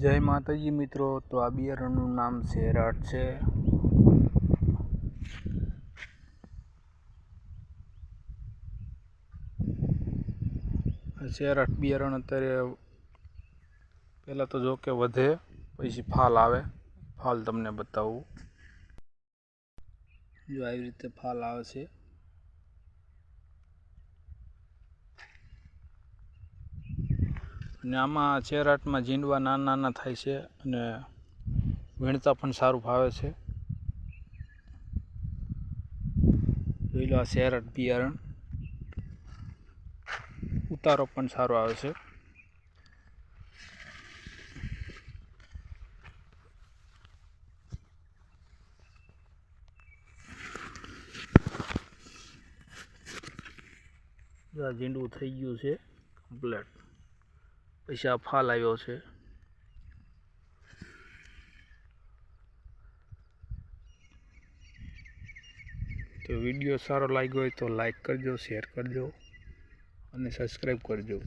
જય માતાજી મિત્રો। તો આ બિયારણનું નામ શેરાટ છે। શેરાટ બિયારણ અત્યારે પહેલાં તો જો કે વધે, પછી ફાલ આવે। ફાલ તમને બતાવું। જો આવી રીતે ફાલ આવે છે। અને આમાં શેરાટમાં જીંડવા નાના નાના થાય છે અને વીણતા પણ સારું ફાવે છે। જોઈ લો, આ શેરાટ બિયારણ ઉતારો પણ સારો આવે છે। જો આ જીંડવું થઈ ગયું છે કમ્પ્લેટ, પછી આ ફાલ આવ્યો છે। તો વિડીયો સારો લાગ્યો હોય તો લાઈક કરજો, શેર કરજો અને સબસ્ક્રાઈબ કરજો।